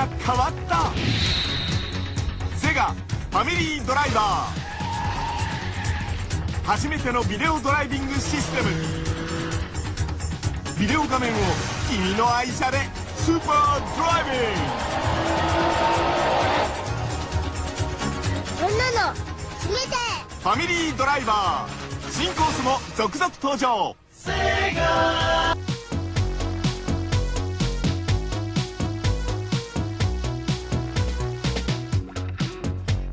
が変わった。セガファミリードライバー、初めてのビデオドライビングシステム。ビデオ画面を君の愛車でスーパードライビング。こんなの初めて。ファミリードライバー新コースも続々登場。セガ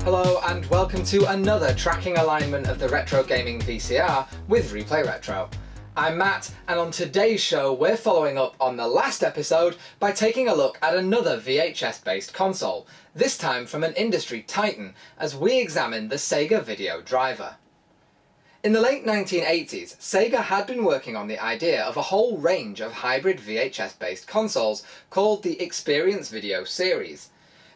Hello and welcome to another tracking alignment of the retro gaming VCR with ReplayRetro. I'm Matt, and on today's show we're following up on the last episode by taking a look at another VHS-based console, this time from an industry titan, as we examine the Sega video driver. In the late 1980s, Sega had been working on the idea of a whole range of hybrid VHS-based consoles called the Experience Video series.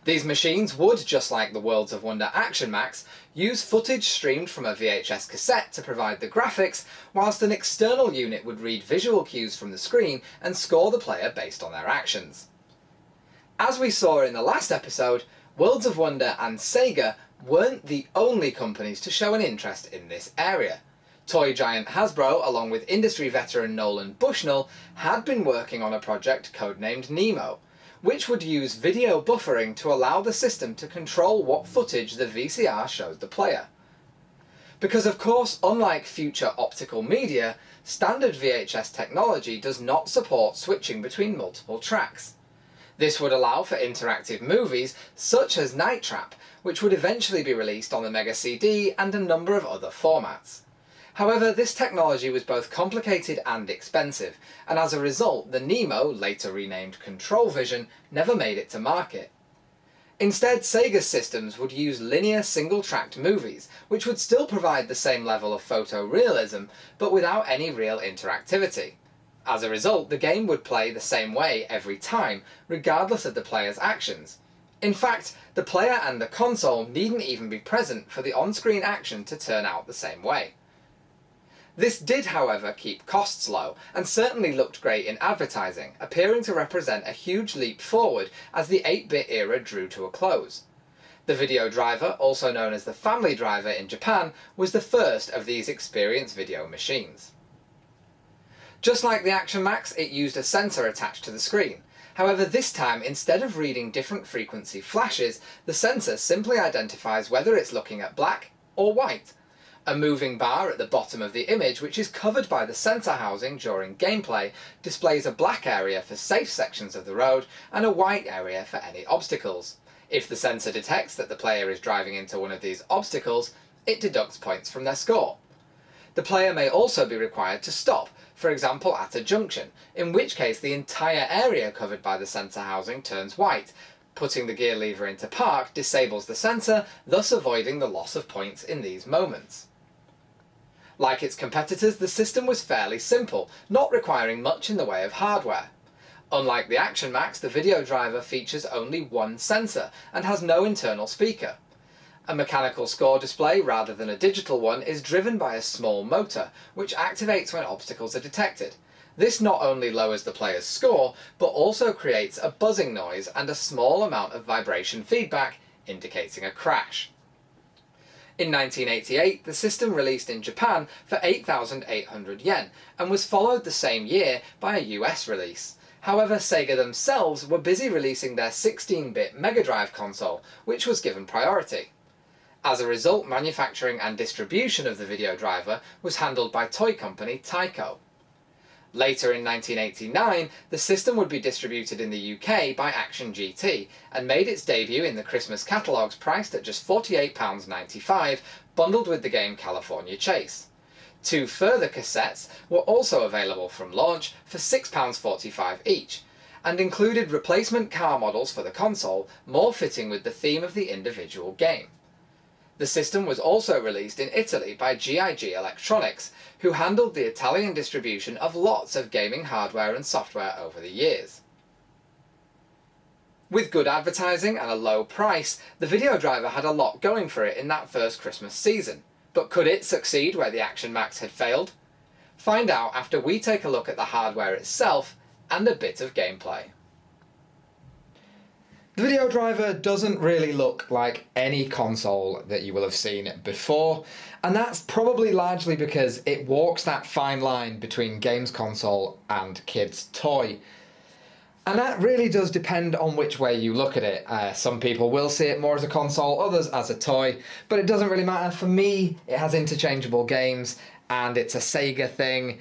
These machines would, just like the Worlds of Wonder Action Max, use footage streamed from a VHS cassette to provide the graphics, whilst an external unit would read visual cues from the screen and score the player based on their actions. As we saw in the last episode, Worlds of Wonder and Sega weren't the only companies to show an interest in this area. Toy giant Hasbro, along with industry veteran Nolan Bushnell, had been working on a project codenamed Nemo, which would use video buffering to allow the system to control what footage the VCR showed the player. Because of course, unlike future optical media, standard VHS technology does not support switching between multiple tracks. This would allow for interactive movies such as Night Trap, which would eventually be released on the Mega CD and a number of other formats. However, this technology was both complicated and expensive, and as a result, the Nemo, later renamed Control Vision, never made it to market. Instead, Sega's systems would use linear single-tracked movies, which would still provide the same level of photorealism, but without any real interactivity. As a result, the game would play the same way every time, regardless of the player's actions. In fact, the player and the console needn't even be present for the on-screen action to turn out the same way. This did, however, keep costs low, and certainly looked great in advertising, appearing to represent a huge leap forward as the 8-bit era drew to a close. The video driver, also known as the Family Driver in Japan, was the first of these Experience Video machines. Just like the Action Max, it used a sensor attached to the screen. However, this time, instead of reading different frequency flashes, the sensor simply identifies whether it's looking at black or white. A moving bar at the bottom of the image, which is covered by the sensor housing during gameplay, displays a black area for safe sections of the road and a white area for any obstacles. If the sensor detects that the player is driving into one of these obstacles, it deducts points from their score. The player may also be required to stop, for example at a junction, in which case the entire area covered by the sensor housing turns white. Putting the gear lever into park disables the sensor, thus avoiding the loss of points in these moments. Like its competitors, the system was fairly simple, not requiring much in the way of hardware. Unlike the Action Max, the video driver features only one sensor and has no internal speaker. A mechanical score display rather than a digital one is driven by a small motor, which activates when obstacles are detected. This not only lowers the player's score, but also creates a buzzing noise and a small amount of vibration feedback, indicating a crash. In 1988, the system released in Japan for 8,800 yen, and was followed the same year by a US release. However, Sega themselves were busy releasing their 16-bit Mega Drive console, which was given priority. As a result, manufacturing and distribution of the video driver was handled by toy company Tyco. Later in 1989, the system would be distributed in the UK by Action GT, and made its debut in the Christmas catalogues priced at just £48.95, bundled with the game California Chase. 2 further cassettes were also available from launch for £6.45 each, and included replacement car models for the console, more fitting with the theme of the individual game. The system was also released in Italy by GIG Electronics, who handled the Italian distribution of lots of gaming hardware and software over the years. With good advertising and a low price, the video driver had a lot going for it in that first Christmas season. But could it succeed where the Action Max had failed? Find out after we take a look at the hardware itself and a bit of gameplay. The video driver doesn't really look like any console that you will have seen before, and that's probably largely because it walks that fine line between games console and kids toy. And that really does depend on which way you look at it. Some people will see it more as a console, others as a toy, but it doesn't really matter. For me, it has interchangeable games, and it's a Sega thing,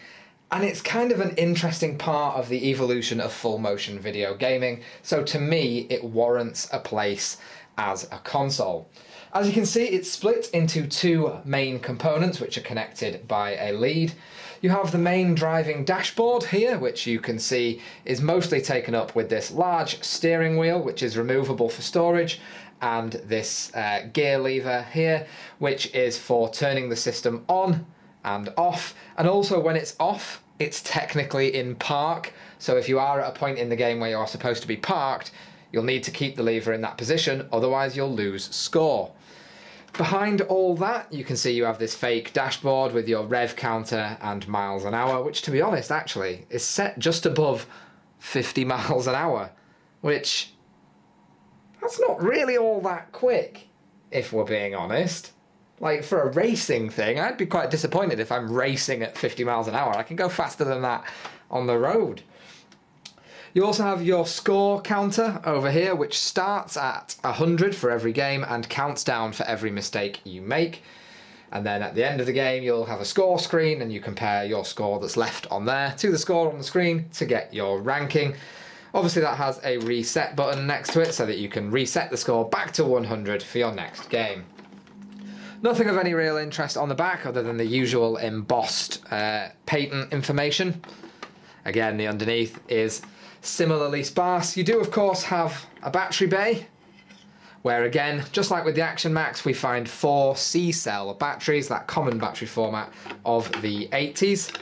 and it's kind of an interesting part of the evolution of full motion video gaming, so to me it warrants a place as a console. As you can see, it's split into two main components which are connected by a lead. You have the main driving dashboard here, which you can see is mostly taken up with this large steering wheel, which is removable for storage, and this gear lever here, which is for turning the system on and off. And also when it's off, it's technically in park, so if you are at a point in the game where you are supposed to be parked, you'll need to keep the lever in that position, otherwise you'll lose score. Behind all that, you can see you have this fake dashboard with your rev counter and miles an hour, which to be honest actually is set just above 50 miles an hour, which that's not really all that quick, if we're being honest. Like, for a racing thing, I'd be quite disappointed if I'm racing at 50 miles an hour. I can go faster than that on the road. You also have your score counter over here, which starts at 100 for every game and counts down for every mistake you make. And then at the end of the game, you'll have a score screen, and you compare your score that's left on there to the score on the screen to get your ranking. Obviously, that has a reset button next to it so that you can reset the score back to 100 for your next game. Nothing of any real interest on the back other than the usual embossed patent information. Again, the underneath is similarly sparse. You do, of course, have a battery bay, where again, just like with the Action Max, we find 4 C-cell batteries, that common battery format of the 80s.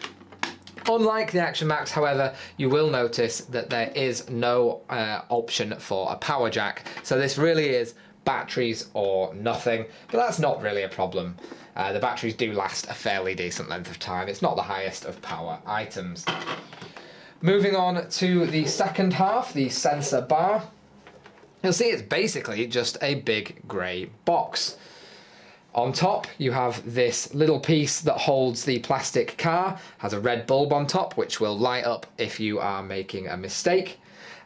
Unlike the Action Max, however, you will notice that there is no option for a power jack, so this really is batteries or nothing, but that's not really a problem. The batteries do last a fairly decent length of time. It's not the highest of power items. Moving on to the second half, the sensor bar. You'll see it's basically just a big grey box. On top you have this little piece that holds the plastic car, has a red bulb on top which will light up if you are making a mistake.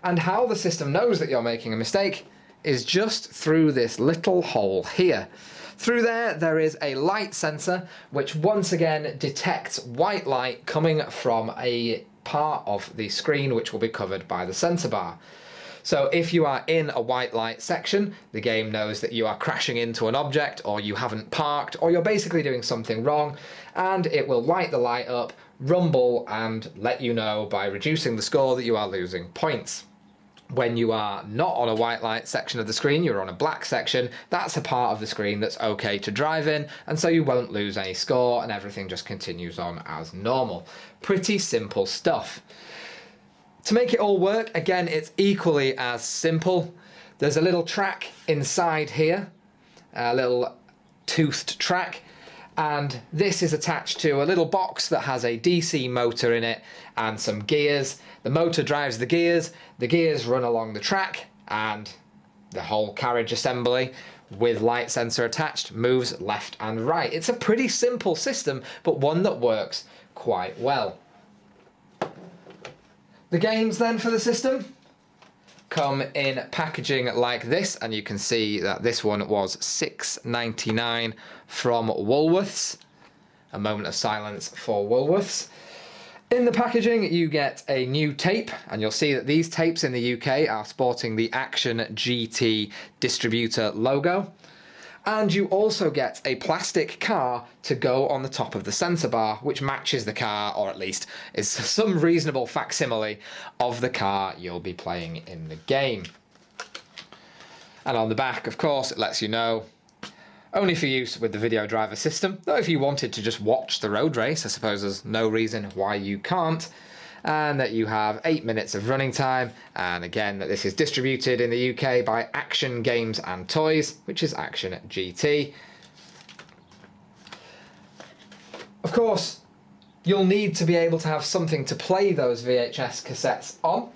And how the system knows that you're making a mistake is just through this little hole here. Through there is a light sensor which once again detects white light coming from a part of the screen which will be covered by the sensor bar. So if you are in a white light section, the game knows that you are crashing into an object, or you haven't parked, or you're basically doing something wrong, and it will light the light up, rumble, and let you know by reducing the score that you are losing points. When you are not on a white light section of the screen, you're on a black section, that's a part of the screen that's okay to drive in, and so you won't lose any score and everything just continues on as normal. Pretty simple stuff. To make it all work, again, it's equally as simple. There's a little track inside here, a little toothed track, and this is attached to a little box that has a DC motor in it and some gears. The motor drives the gears run along the track, and the whole carriage assembly with light sensor attached moves left and right. It's a pretty simple system, but one that works quite well. The games then for the system come in packaging like this, and you can see that this one was $6.99 from Woolworths. A moment of silence for Woolworths. In the packaging you get a new tape, and you'll see that these tapes in the UK are sporting the Action GT distributor logo. And you also get a plastic car to go on the top of the sensor bar, which matches the car, or at least is some reasonable facsimile of the car you'll be playing in the game. And on the back, of course, it lets you know, only for use with the video driver system, though if you wanted to just watch the road race, I suppose there's no reason why you can't. And that you have 8 minutes of running time, and again that this is distributed in the UK by Action Games and Toys, which is Action GT. Of course, you'll need to be able to have something to play those VHS cassettes on.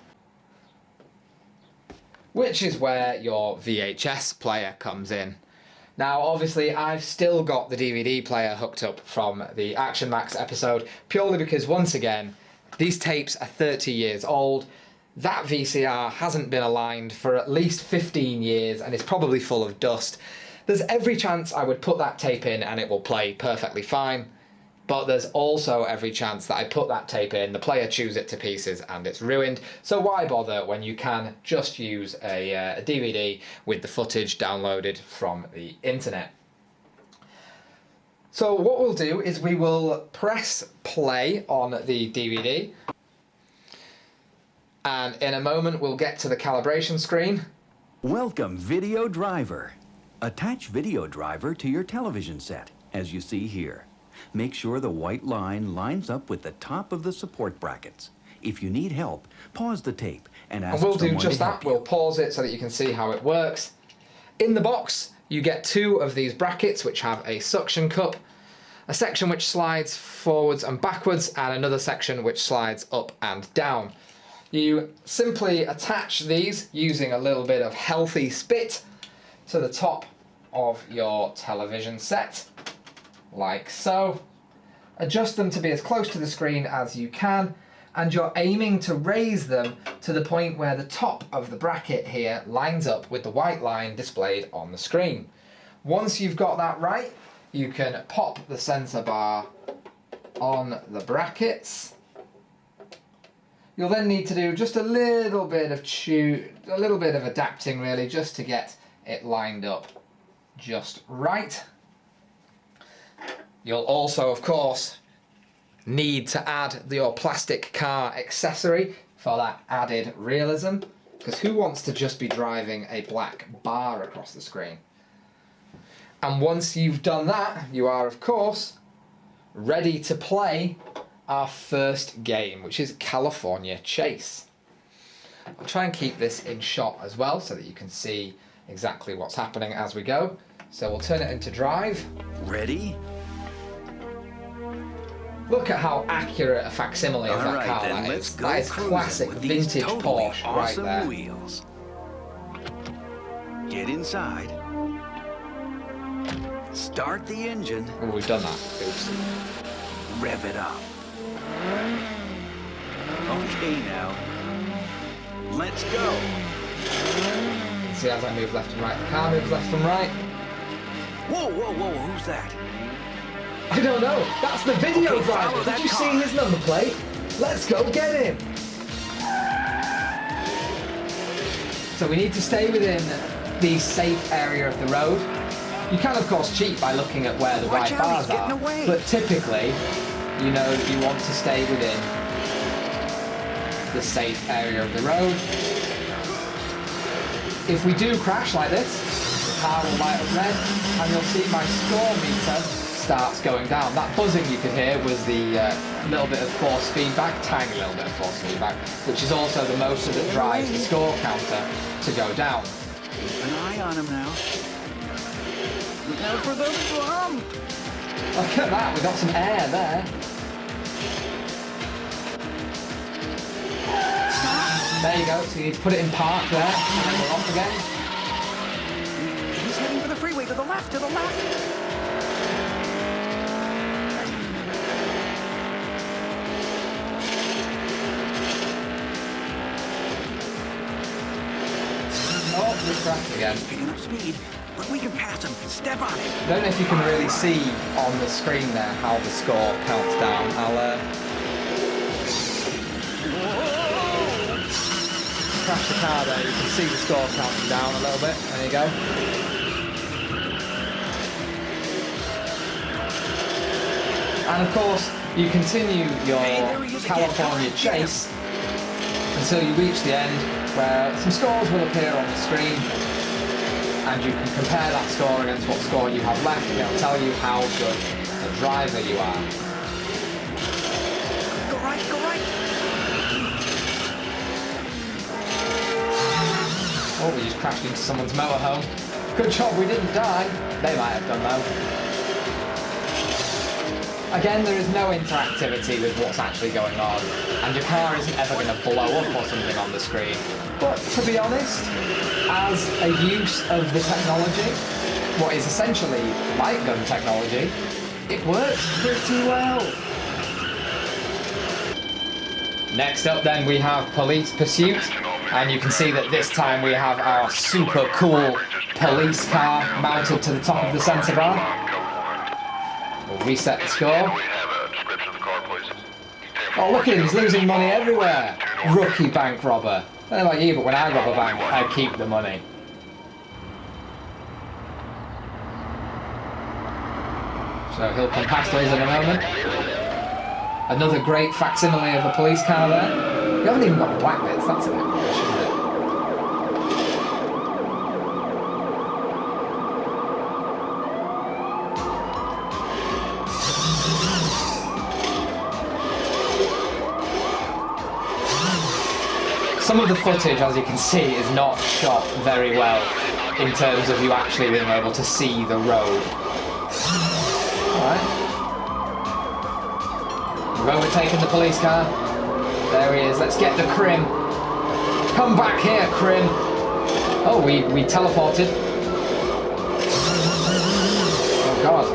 which is where your VHS player comes in. Now, obviously, I've still got the DVD player hooked up from the Action Max episode, purely because, once again, these tapes are 30 years old. That VCR hasn't been aligned for at least 15 years and is probably full of dust. There's every chance I would put that tape in and it will play perfectly fine, but there's also every chance that I put that tape in, the player chews it to pieces and it's ruined. So why bother when you can just use a DVD with the footage downloaded from the internet? So what we'll do is we will press play on the DVD, and in a moment we'll get to the calibration screen. Welcome, Video Driver. Attach Video Driver to your television set, as you see here. Make sure the white line lines up with the top of the support brackets. If you need help, pause the tape and ask someone to help you. And we'll do just that. We'll pause it so that you can see how it works. In the box, you get two of these brackets which have a suction cup, a section which slides forwards and backwards, and another section which slides up and down. You simply attach these using a little bit of healthy spit to the top of your television set, like so. Adjust them to be as close to the screen as you can, and you're aiming to raise them to the point where the top of the bracket here lines up with the white line displayed on the screen. Once you've got that right, you can pop the sensor bar on the brackets. You'll then need to do just a little bit of adapting really, just to get it lined up just right. You'll also, of course, need to add your plastic car accessory for that added realism, because who wants to just be driving a black bar across the screen? And once you've done that, you are, of course, ready to play our first game, which is California Chase. I'll try and keep this in shot as well so that you can see exactly what's happening as we go. So we'll turn it into drive. Ready? Look at how accurate a facsimile of that car that is. That is classic vintage Porsche right there. Wheels. Get inside. Start the engine. Oh, we've done that. Oops. Rev it up. Okay now. Let's go. See, as I move left and right, the car moves left and right. Whoa, whoa, whoa, who's that? I don't know. That's the video Okay, driver. follow that Did you car. see his number plate? Let's go get him. So we need to stay within the safe area of the road. You can, of course, cheat by looking at where the Watch white out, bars he's getting are, away. but typically, you know that you want to stay within the safe area of the road. If we do crash like this, the car will light up red, and you'll see my score meter starts going down. That buzzing you could hear was the little bit of force feedback, tiny little bit of force feedback, which is also the motor that drives the score counter to go down. Keep an eye on him now. Look out for the drum! Look at that, we got some air there. There you go, so you need to put it in park there, and then we're off again. He's heading for the freeway, to the left, to the left! Oh, we're crashed again. Picking up speed, but we can pass him. Step on it. I don't know if you can really see on the screen there how the score counts down. I'll crash the car there. You can see the score counting down a little bit. There you go. And of course, you continue your California chase until you reach the end, where some scores will appear on the screen, and you can compare that score against what score you have left, and it'll tell you how good a driver you are. Go right, go right! Oh, we just crashed into someone's motorhome. Good job we didn't die. They might have done though. Again, there is no interactivity with what's actually going on, and your car isn't ever going to blow up or something on the screen. But to be honest, as a use of the technology, what is essentially light gun technology, it works pretty well. Next up then we have Police Pursuit, and you can see that this time we have our super cool police car mounted to the top of the sensor bar. We'll reset the score. Oh, look at him, he's losing money everywhere. Rookie bank robber. I don't know about you, but when I rob a bank, I keep the money. So he'll come past us in a moment. Another great facsimile of a police car there. We haven't even got the black bits, that's a bit rubbish, isn't it? Some of the footage, as you can see, is not shot very well in terms of you actually being able to see the road. Alright. We've overtaken the police car. There he is. Let's get the Crim. Come back here, Crim. Oh, we teleported. Oh, God.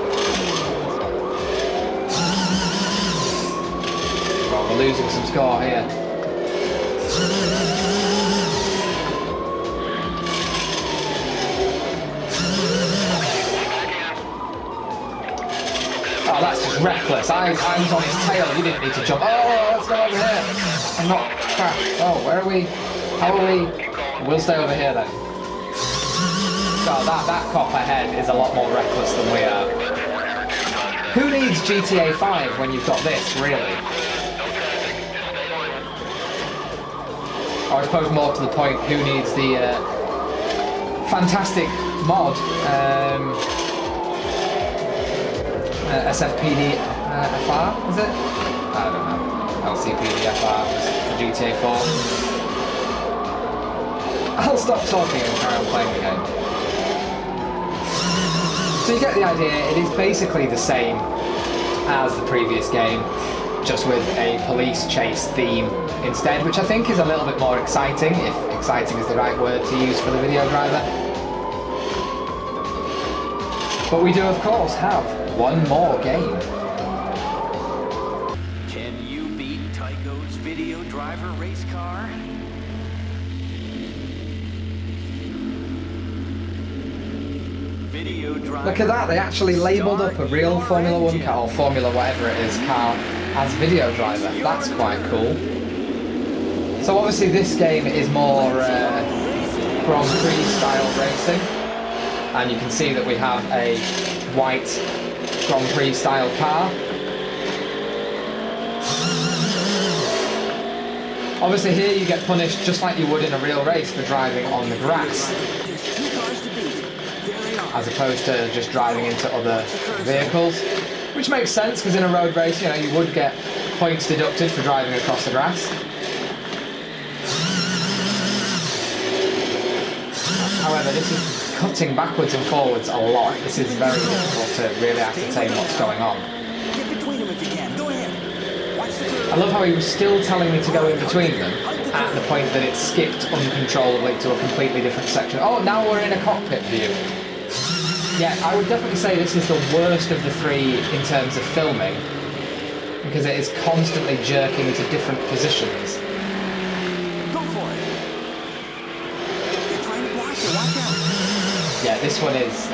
Well, we're losing some score here. Oh, that's just reckless. I was on his tail. You didn't need to jump. Oh, let's go over here. I'm not crap. Oh, where are we? How are we? We'll stay over here then. God, that cop ahead is a lot more reckless than we are. Who needs GTA 5 when you've got this, really? Or I suppose more to the point, who needs the fantastic mod SFPD FR, is it? I don't know. LCPD FR for GTA 4. I'll stop talking and carry on playing the game. So you get the idea, it is basically the same as the previous game, just with a police chase theme instead, which I think is a little bit more exciting, if exciting is the right word to use for the video driver. But we do, of course, have one more game. Can you beat Tyco's video driver race car? Video driver. Look at that, they actually labelled up a real Formula 1 car, or Formula whatever it is, car, as video driver. That's quite cool. So obviously this game is more Grand Prix style racing, and you can see that we have a white Grand Prix style car. Obviously here you get punished just like you would in a real race for driving on the grass, as opposed to just driving into other vehicles, which makes sense because in a road race, you know, you would get points deducted for driving across the grass. However, this is cutting backwards and forwards a lot. This is very difficult to really ascertain what's going on. Get between them if you can. Go ahead. Watch the curve. I love how he was still telling me to go in between them at the point that it skipped uncontrollably to a completely different section. Oh, now we're in a cockpit view. Yeah, I would definitely say this is the worst of the three in terms of filming, because it is constantly jerking to different positions. Go for it. They're trying to block you. Watch out. Yeah, this one it's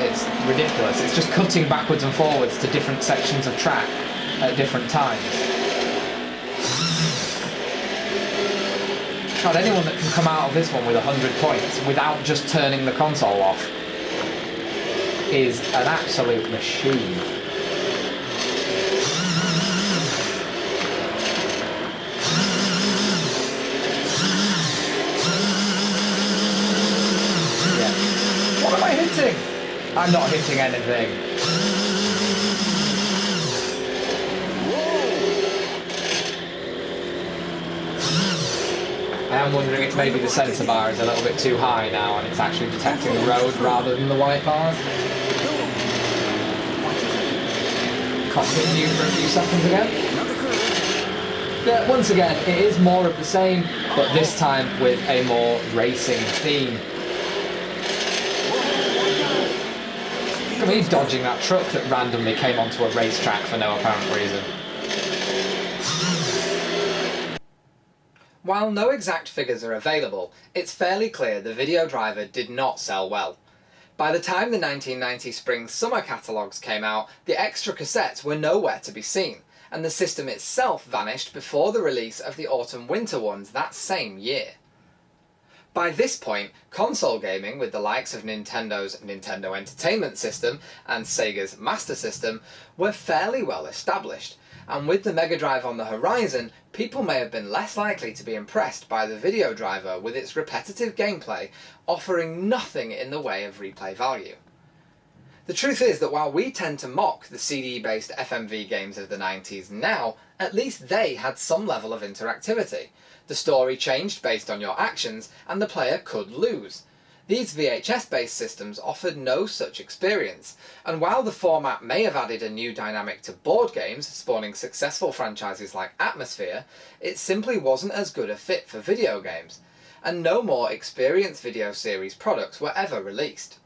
ridiculous. It's just cutting backwards and forwards to different sections of track at different times. God, anyone that can come out of this one with 100 points without just turning the console off is an absolute machine. Yeah. What am I hitting? I'm not hitting anything. I am wondering if maybe the sensor bar is a little bit too high now and it's actually detecting the road rather than the white bars. Cockpit View for a few seconds again. Another curve. Yeah, once again, it is more of the same, but this time with a more racing theme. Look at me dodging that truck that randomly came onto a racetrack for no apparent reason. While no exact figures are available, it's fairly clear the video driver did not sell well. By the time the 1990 spring-summer catalogues came out, the extra cassettes were nowhere to be seen, and the system itself vanished before the release of the autumn-winter ones that same year. By this point, console gaming with the likes of Nintendo's Nintendo Entertainment System and Sega's Master System were fairly well established, and with the Mega Drive on the horizon, people may have been less likely to be impressed by the video driver with its repetitive gameplay offering nothing in the way of replay value. The truth is that while we tend to mock the CD-based FMV games of the 90s now, at least they had some level of interactivity. The story changed based on your actions, and the player could lose. These VHS-based systems offered no such experience, and while the format may have added a new dynamic to board games, spawning successful franchises like Atmosphere, it simply wasn't as good a fit for video games, and no more Experience Video Series products were ever released.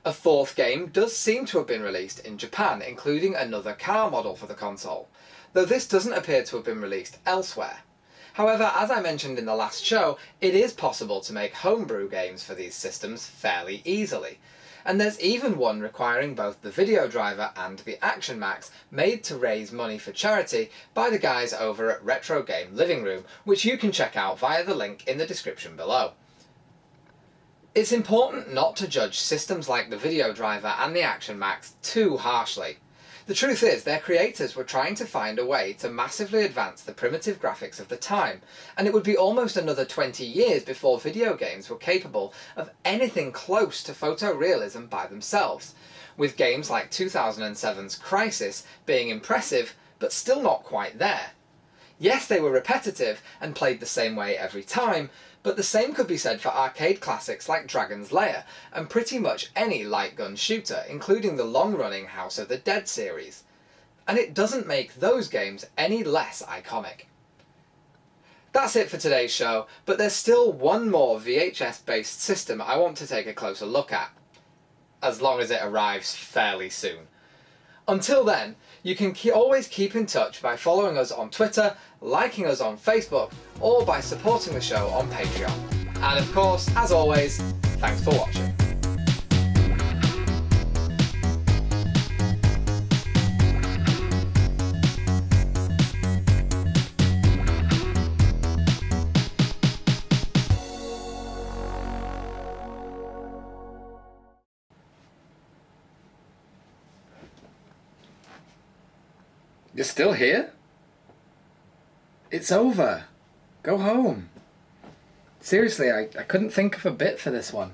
A fourth game does seem to have been released in Japan, including another car model for the console, though this doesn't appear to have been released elsewhere. However, as I mentioned in the last show, it is possible to make homebrew games for these systems fairly easily, and there's even one requiring both the video driver and the Action Max made to raise money for charity by the guys over at Retro Game Living Room, which you can check out via the link in the description below. It's important not to judge systems like the video driver and the Action Max too harshly. The truth is, their creators were trying to find a way to massively advance the primitive graphics of the time, and it would be almost another 20 years before video games were capable of anything close to photorealism by themselves, with games like 2007's Crysis being impressive, but still not quite there. Yes, they were repetitive and played the same way every time, but the same could be said for arcade classics like Dragon's Lair, and pretty much any light gun shooter, including the long-running House of the Dead series. And it doesn't make those games any less iconic. That's it for today's show, but there's still one more VHS-based system I want to take a closer look at, as long as it arrives fairly soon. Until then, you can always keep in touch by following us on Twitter, liking us on Facebook, or by supporting the show on Patreon. And of course, as always, thanks for watching. You're still here? It's over. Go home. Seriously, I couldn't think of a bit for this one.